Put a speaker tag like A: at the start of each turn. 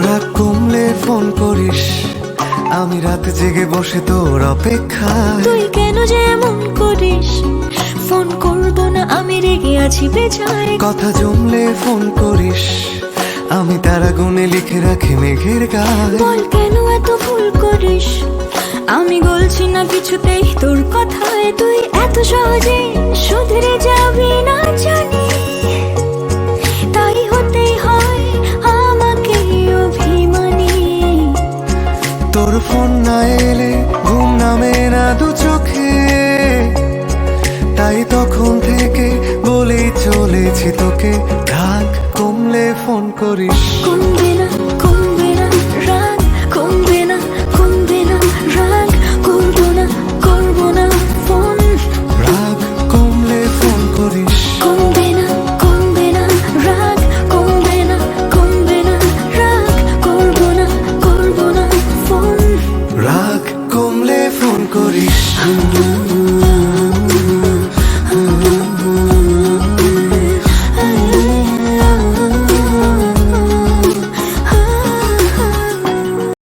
A: রাত কমলে ফোন করিস, আমি রাত জেগে বসে তোর অপেক্ষায়।
B: তুই কেন যে এমন করিস? ফোন করবো না আমি রেগে আছি বেজায়।
A: কথা জমলে ফোন করিস, আমি তারা গুনে লিখে রাখি মেঘের গায়ে।
B: বল কেন এত ভুল করিস? আমি গলছি না কিছুতেই তোর কথায়। তুই এত সহজে শুধরে যাবি না জানি, তাই হতেই হয় আমাকে অভিমানী।
A: তোর ফোন না এলে ঘুম নামে না দু চোখে, তাই তখন থেকে বলেই চলেছি তোকে, রাগ কমলে ফোন করিস।
B: কমবে না কমবে না রাগ, কমবে না কমবে না রাগ, করবো না ফোন।
A: রাগ কমলে ফোন করিস।
B: কমবে না রাগ, কমবে না রাগ, করবো না ফোন।
A: রাগ কমলে ফোন করিস।